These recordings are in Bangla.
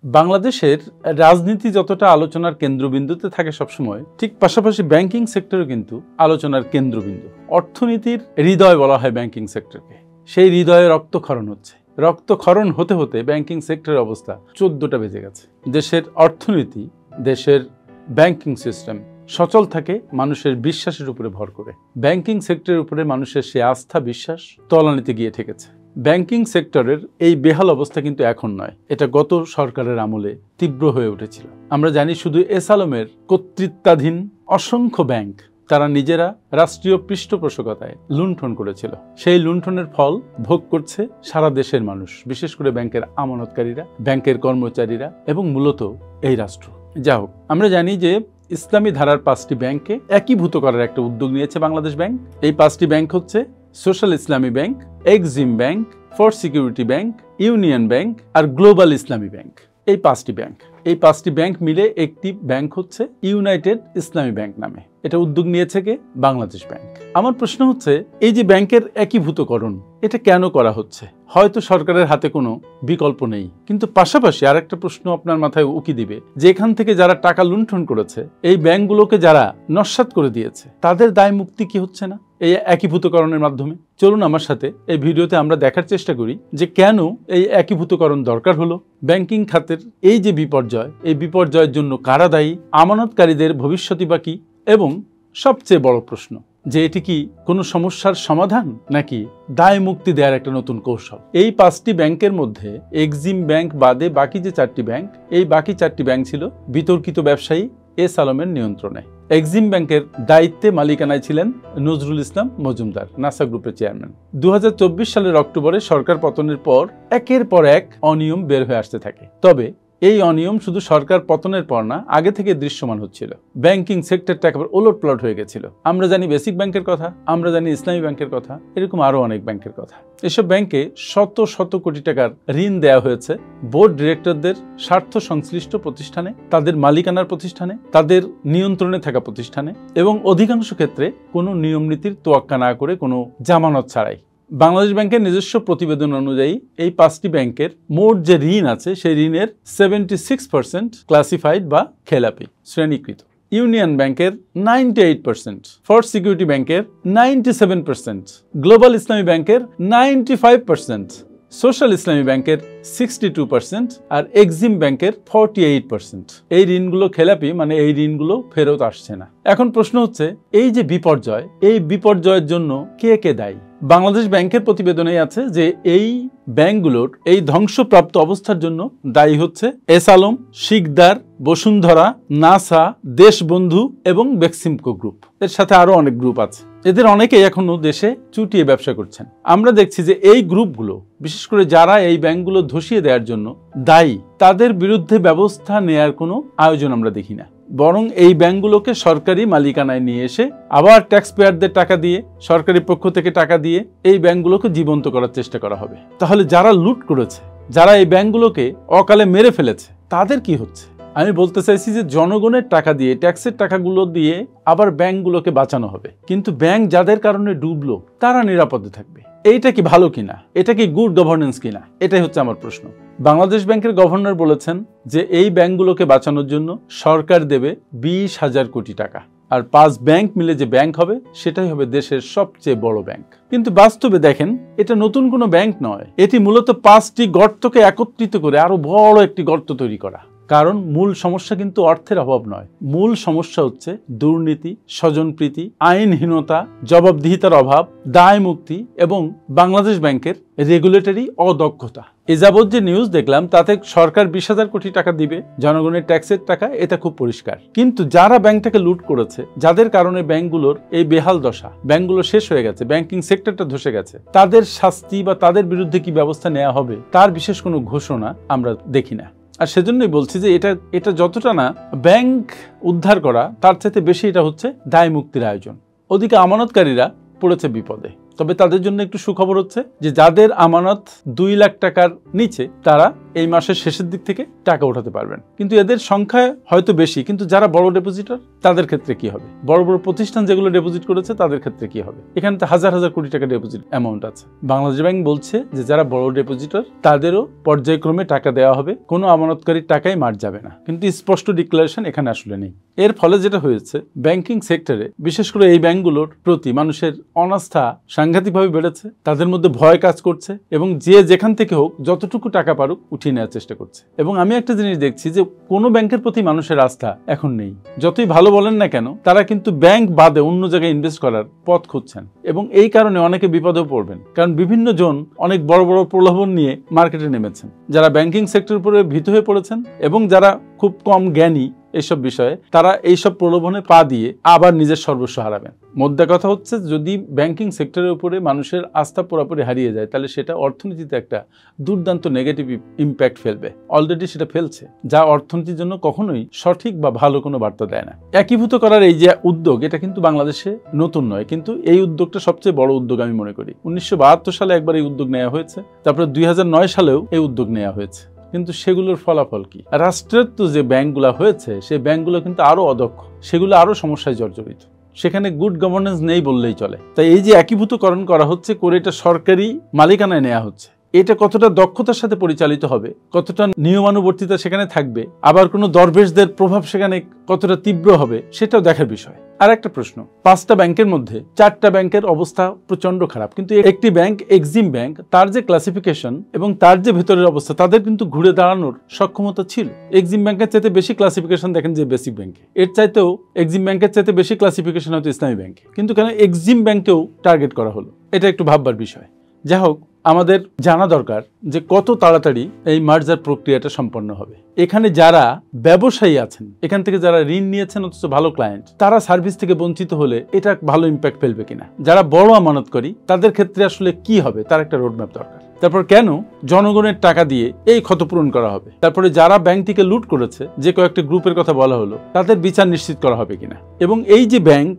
বাংলাদেশের রাজনীতি যতটা আলোচনার কেন্দ্রবিন্দুতে থাকে সবসময়, ঠিক পাশাপাশি ব্যাংকিং সেক্টরও কিন্তু আলোচনার কেন্দ্রবিন্দু। অর্থনীতির হৃদয় বলা হয় ব্যাংকিং সেক্টরকে। সেই হৃদয়ে রক্তক্ষরণ হচ্ছে। রক্তক্ষরণ হতে হতে ব্যাংকিং সেক্টরের অবস্থা 14টা বেজে গেছে। দেশের অর্থনীতি, দেশের ব্যাংকিং সিস্টেম সচল থাকে মানুষের বিশ্বাসের উপরে ভর করে। ব্যাংকিং সেক্টরের উপরে মানুষের সে আস্থা বিশ্বাস তলানিতে গিয়ে ঠেকেছে। ব্যাংকিং সেক্টরের এই বেহাল অবস্থা কিন্তু এখন নয়, এটা গত সরকারের আমলে তীব্র হয়ে উঠেছিল। আমরা জানি শুধু এস আলমের কর্তৃত্বাধীন অসংখ্য ব্যাংক তারা নিজেরা রাষ্ট্রীয় পৃষ্ঠপোষকতায় লুণ্ঠন করেছিল। সেই লুণ্ঠনের ফল ভোগ করছে সারা দেশের মানুষ, বিশেষ করে ব্যাংকের আমানতকারীরা, ব্যাংকের কর্মচারীরা এবং মূলত এই রাষ্ট্র। যা হোক, আমরা জানি যে ইসলামী ধারার 5টি ব্যাংককে একীভূত করার একটা উদ্যোগ নিয়েছে বাংলাদেশ ব্যাংক। এই 5টি ব্যাংক হচ্ছে Social Islami Bank, Exim Bank, First Security Bank, Union Bank আর গ্লোবাল ইসলামী ব্যাংক। এই 5টি ব্যাংক, এই 5টি ব্যাংক মিলে একটি ব্যাংক হচ্ছে ইউনাইটেড ইসলামী ব্যাংক নামে। এটা উদ্যোগ নিয়েছে কে? বাংলাদেশ ব্যাংক। আমার প্রশ্ন হচ্ছে, এই যে ব্যাংকের একীভূতকরণ, এটা কেন করা হচ্ছে? হয়তো সরকারের হাতে কোনো বিকল্প নেই, কিন্তু পাশাপাশি আরেকটা প্রশ্ন আপনার মাথায় উকি দিবে যে এখান থেকে যারা টাকা লুণ্ঠন করেছে, এই ব্যাংকগুলোকে যারা নস্যাৎ করে দিয়েছে, তাদের দায় মুক্তি কি হচ্ছে না এই একীভূতকরণের মাধ্যমে? চলুন আমার সাথে এই ভিডিওতে আমরা দেখার চেষ্টা করি যে কেন এই একীভূতকরণ দরকার হলো। ব্যাংকিং খাতের এই যে বিপর্যয়, এই বিপর্যয়ের জন্য কারা দায়ী, আমানতকারীদের ভবিষ্যৎই বা কি, এবং সবচেয়ে বড় প্রশ্ন যে এটি কি কোনো সমস্যার সমাধান নাকি দায় মুক্তি দেওয়ার একটা নতুন কৌশল। এই 5টি ব্যাংকের মধ্যে এক্সিম ব্যাংক বাদে বাকি যে 4টি ব্যাংক, এই বাকি 4টি ব্যাংক ছিল বিতর্কিত ব্যবসায়ী এস আলমের নিয়ন্ত্রণে। এক্সিম ব্যাংকের দায়িত্বে মালিকানায় ছিলেন নজরুল ইসলাম মজুমদার, নাসা গ্রুপের চেয়ারম্যান। 2024 সালের অক্টোবরে সরকার পতনের পর একের পর এক অনিয়ম বের হয়ে আসতে থাকে। তবে এই অনিয়ম শুধু সরকার পতনের পর না, আগে থেকে দৃশ্যমান হচ্ছিল। ব্যাংকিং সেক্টরটা একেবারে ওলটপালট হয়ে গেছিল। আমরা জানি বেসিক ব্যাংকের কথা, আমরা জানি ইসলামী ব্যাংকের কথা, এরকম আরো অনেক ব্যাংকের কথা। এসব ব্যাংকে শত শত কোটি টাকার ঋণ দেওয়া হয়েছে বোর্ড ডিরেক্টরদের স্বার্থ সংশ্লিষ্ট প্রতিষ্ঠানে, তাদের মালিকানার প্রতিষ্ঠানে, তাদের নিয়ন্ত্রণে থাকা প্রতিষ্ঠানে, এবং অধিকাংশ ক্ষেত্রে কোনো নিয়ম নীতির তোয়াক্কা না করে, কোনো জামানত ছাড়াই। বাংলাদেশ ব্যাংকের নিজস্ব প্রতিবেদন অনুযায়ী এই 5টি ব্যাংকের মোট যে ঋণ আছে, সেই ঋণের 76% ক্লাসিফাইড বা খেলাপি, শ্রেণীকৃত। ইউনিয়ন ব্যাংকের 98%, ফোর্স সিকিউরিটি ব্যাংকের 97%, গ্লোবাল ইসলামী ব্যাংকের 95%, সোশ্যাল ইসলামী ব্যাংকের 62% আর এক্সিম ব্যাংকের 48%। এই ঋণগুলো খেলাপি, মানে এই ঋণগুলো ফেরত আসছে না। এখন প্রশ্ন হচ্ছে, এই যে বিপর্যয়, এই বিপর্যয়ের জন্য কে কে দায়ী? বাংলাদেশ ব্যাংকের প্রতিবেদনে আছে যে এই ব্যাংকগুলোর এই ধ্বংসপ্রাপ্ত অবস্থার জন্য দায়ী হচ্ছে এস আলম, শিকদার, বসুন্ধরা, নাসা, দেশবন্ধু এবং বেক্সিমকো গ্রুপ। এর সাথে আরো অনেক গ্রুপ আছে। এদের অনেকেই এখনো দেশে চুটিয়ে ব্যবসা করছেন। আমরা দেখছি যে এই গ্রুপগুলো, বিশেষ করে যারা এই ব্যাংকগুলো ধসিয়ে দেওয়ার জন্য দায়ী, তাদের বিরুদ্ধে ব্যবস্থা নেয়ার কোনো আয়োজন আমরা দেখি না। বরং এই ব্যাংকগুলোকে সরকারি মালিকানায় নিয়ে এসে আবার ট্যাক্স পেয়ারদের টাকা দিয়ে, সরকারি পক্ষ থেকে টাকা দিয়ে এই ব্যাংকগুলোকে জীবন্ত করার চেষ্টা করা হবে। তাহলে যারা লুট করেছে, যারা এই ব্যাংকগুলোকে অকালে মেরে ফেলেছে, তাদের কি হচ্ছে? আমি বলতে চাইছি যে জনগণের টাকা দিয়ে, ট্যাক্সের টাকাগুলো দিয়ে আবার ব্যাংকগুলোকে বাঁচানো হবে, কিন্তু ব্যাংক যাদের কারণে ডুবলো তারা নিরাপদে থাকবে। এইটা কি ভালো কিনা? এটা কি গুড গভর্নেন্স কিনা? এটাই হচ্ছে আমার প্রশ্ন। বাংলাদেশ ব্যাংকের গভর্নর বলেছেন যে এই ব্যাংকগুলোকে বাঁচানোর জন্য সরকার দেবে 20,000 কোটি টাকা, আর 5 ব্যাংক মিলে যে ব্যাংক হবে সেটাই হবে দেশের সবচেয়ে বড় ব্যাংক। কিন্তু বাস্তবে দেখেন, এটা নতুন কোনো ব্যাংক নয়, এটি মূলত 5টি গর্তকে একত্রিত করে আরো বড় একটি গর্ত তৈরি করা। কারণ মূল সমস্যা কিন্তু অর্থের অভাব নয়, মূল সমস্যা হচ্ছে দুর্নীতি, স্বজনপ্রীতি, আইনহীনতা, জবাবদিহিতার অভাব, দায় মুক্তি এবং বাংলাদেশ ব্যাংকের রেগুলেটরি অদক্ষতা। এ যাবৎ যে নিউজ দেখলাম তাতে সরকার 20,000 কোটি টাকা দিবে, জনগণের ট্যাক্সের টাকা, এটা খুব পরিষ্কার। কিন্তু যারা ব্যাংকটাকে লুট করেছে, যাদের কারণে ব্যাংকগুলোর এই বেহাল দশা, ব্যাংকগুলো শেষ হয়ে গেছে, ব্যাংকিং সেক্টরটা ধসে গেছে, তাদের শাস্তি বা তাদের বিরুদ্ধে কি ব্যবস্থা নেওয়া হবে তার বিশেষ কোনো ঘোষণা আমরা দেখি না। আর সেজন্যই বলছি যে এটা যতটা না ব্যাংক উদ্ধার করা, তার চাইতে বেশি এটা হচ্ছে দায় মুক্তির আয়োজন। ওদিকে আমানতকারীরা পড়েছে বিপদে। তবে তাদের জন্য একটু সুখবর হচ্ছে যে যাদের আমানত 2 লাখ টাকার নিচে তারা এই মাসের শেষের দিক থেকে টাকা উঠাতে পারবেন। কিন্তু এদের সংখ্যা হয়তো বেশি, কিন্তু যারা বড় ডিপোজিটর তাদের ক্ষেত্রে কি হবে? বড় বড় প্রতিষ্ঠান যেগুলো ডিপোজিট করেছে তাদের ক্ষেত্রে কি হবে? এখানে তো হাজার হাজার কোটি টাকা ডিপোজিট অ্যামাউন্ট আছে। বাংলাদেশ ব্যাংক বলছে যে যারা বড় ডিপোজিটর তাদেরও পর্যায়ক্রমে টাকা দেওয়া হবে, কোনো আমানতকারীর টাকাই মার যাবে না, কিন্তু স্পষ্ট ডিক্লারেশন এখানে আসলে নেই। এর ফলে যেটা হয়েছে, ব্যাংকিং সেক্টরে বিশেষ করে এই ব্যাংকগুলোর প্রতি মানুষের অনাস্থা সাংঘাতিকভাবে বেড়েছে, তাদের মধ্যে ভয় কাজ করছে এবং যে যেখান থেকে হোক যতটুকু টাকা পারুক উঠিয়ে নেওয়ার চেষ্টা করছে। এবং আমি একটা জিনিস দেখছি যে কোনো ব্যাংকের প্রতি মানুষের আস্থা এখন নেই। যতই ভালো বলেন না কেন, তারা কিন্তু ব্যাংক বাদে অন্য জায়গায় ইনভেস্ট করার পথ খুঁজছেন এবং এই কারণে অনেকে বিপদেও পড়বেন, কারণ বিভিন্ন জন অনেক বড় বড় প্রলোভন নিয়ে মার্কেটে নেমেছেন। যারা ব্যাংকিং সেক্টরের উপরে ভীত হয়ে পড়েছেন এবং যারা খুব কম জ্ঞানী এইসব বিষয়ে, তারা এইসব প্রলোভনে পা দিয়ে আবার নিজের সর্বস্ব হারাবেন। মোদ্দা কথা হচ্ছে, যদি ব্যাংকিং সেক্টরের উপরে মানুষের আস্থা পুরোপুরি হারিয়ে যায় তাহলে সেটা অর্থনীতিতে একটা দুর্দান্ত নেগেটিভ ইম্প্যাক্ট ফেলবে। অলরেডি সেটা ফেলছে, যা অর্থনীতির জন্য কখনোই সঠিক বা ভালো কোনো বার্তা দেয় না। একীভূত করার এই যে উদ্যোগ, এটা কিন্তু বাংলাদেশে নতুন নয়, কিন্তু এই উদ্যোগটা সবচেয়ে বড় উদ্যোগ আমি মনে করি। 1972 সালে একবার এই উদ্যোগ নেওয়া হয়েছে, তারপরে 2009 সালেও এই উদ্যোগ নেওয়া হয়েছে, কিন্তু সেগুলোর ফলাফল কি? রাষ্ট্রের তো যে ব্যাংকগুলো হয়েছে সেই ব্যাংকগুলো কিন্তু আরো অদক্ষ, সেগুলো আরো সমস্যায় জর্জরিত, সেখানে গুড গভর্নেন্স নেই বললেই চলে। তাই এই যে একীভূতকরণ করা হচ্ছে, করে এটা সরকারি মালিকানায় নেওয়া হচ্ছে, এটা কতটা দক্ষতার সাথে পরিচালিত হবে, কতটা নিয়মানুবর্তিতা সেখানে থাকবে, আবার কোনো দরবেশদের প্রভাব সেখানে কতটা তীব্র হবে, সেটাও দেখার বিষয়। আর একটা প্রশ্ন, 5টা ব্যাংকের মধ্যে 4টা ব্যাংকের অবস্থা প্রচন্ড খারাপ, কিন্তু একটি ব্যাংক এক্সিম ব্যাংক, তার যে ক্লাসিফিকেশন এবং তার যে ভেতরের অবস্থা, তাদের কিন্তু ঘুরে দাঁড়ানোর সক্ষমতা ছিল। এক্সিম ব্যাংকের চাইতে বেশি ক্লাসিফিকেশন দেখেন যে বেসিক ব্যাংকে, এর চাইতেও এক্সিম ব্যাংকের চাইতে বেশি ক্লাসিফিকেশন হয়তো ইসলামী ব্যাংকে, কিন্তু কেন এক্সিম ব্যাংকেও টার্গেট করা হলো? এটা একটু ভাববার বিষয়। যাই হোক, আমাদের জানা দরকার যে কত তাড়াতাড়ি এই মার্জার প্রক্রিয়াটা সম্পন্ন হবে। এখানে যারা ব্যবসায়ী আছেন, এখান থেকে যারা ঋণ নিয়েছেন অথচ ভালো ক্লায়েন্ট, তারা সার্ভিস থেকে বঞ্চিত হলে এটা ভালো ইম্প্যাক্ট ফেলবে কিনা, যারা বড় আমানতকারী তাদের ক্ষেত্রে আসলে কি হবে, তার একটা রোডম্যাপ দরকার। তারপর কেন জনগণের টাকা দিয়ে এই ক্ষতিপূরণ করা হবে, তারপরে যারা ব্যাংক থেকে লুট করেছে, যে কয়েকটা গ্রুপের কথা বলা হলো, তাদের বিচার নিশ্চিত করা হবে কিনা। এবং এই যে ব্যাংক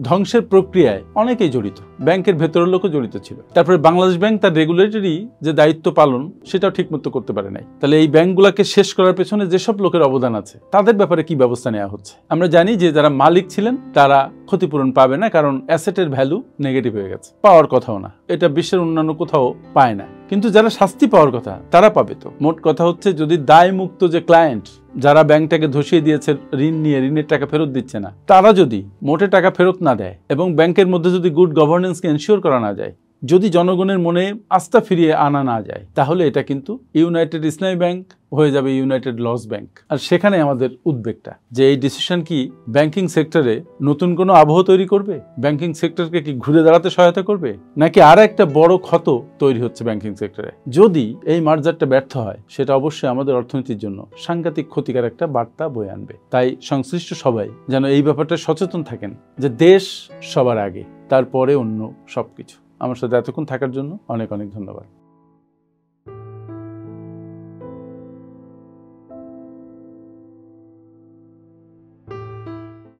ধ্বংসের প্রক্রিয়ায় অনেকেই জড়িত, ব্যাংকের ভেতরের লোকও জড়িত ছিল। তারপরে বাংলাদেশ ব্যাংক তার রেগুলেটরি যে দায়িত্ব পালন সেটাও ঠিকমতো করতে পারে নাই। তাহলে এই ব্যাংকগুলোকে শেষ করার পেছনে যেসব লোকের অবদান আছে তাদের ব্যাপারে কি ব্যবস্থা নেওয়া হচ্ছে? আমরা জানি যে যারা মালিক ছিলেন তারা ক্ষতিপূরণ পাবে না, কারণ অ্যাসেটের ভ্যালু নেগেটিভ হয়ে গেছে, পাওয়ার কথাও না, এটা বিশ্বের অন্যান্য কোথাও পায় না। কিন্তু যারা শাস্তি পাওয়ার কথা তারা পাবে তো। মোট কথা হচ্ছে, যদি দায় মুক্ত যে ক্লায়েন্ট, যারা ব্যাংকটাকে ধসিয়ে দিয়েছে ঋণ নিয়ে, ঋণের টাকা ফেরত দিচ্ছে না, তারা যদি মোটে টাকা ফেরত না দেয় এবং ব্যাংকের মধ্যে যদি গুড গভর্নেন্সকে এনশিওর করা না যায়, যদি জনগণের মনে আস্থা ফিরিয়ে আনা না যায়, তাহলে এটা কিন্তু ইউনাইটেড ইসলামী ব্যাংক হয়ে যাবে ইউনাইটেড লস ব্যাংক। আর সেখানে আমাদের উদ্বেগটা যে এই ডিসিশন কি ব্যাংকিং সেক্টরে নতুন কোনো আবহ তৈরি করবে, ব্যাংকিং সেক্টরকে কি ঘুরে দাঁড়াতে সহায়তা করবে, নাকি আর একটা বড় ক্ষত তৈরি হচ্ছে ব্যাংকিং সেক্টরে? যদি এই মার্জারটা ব্যর্থ হয়, সেটা অবশ্যই আমাদের অর্থনীতির জন্য সাংঘাতিক ক্ষতিকর একটা বার্তা বয়ে আনবে। তাই সংশ্লিষ্ট সবাই যেন এই ব্যাপারটা সচেতন থাকেন যে দেশ সবার আগে, তারপরে অন্য সবকিছু। আমার সাথে এতক্ষণ থাকার জন্য অনেক অনেক ধন্যবাদ।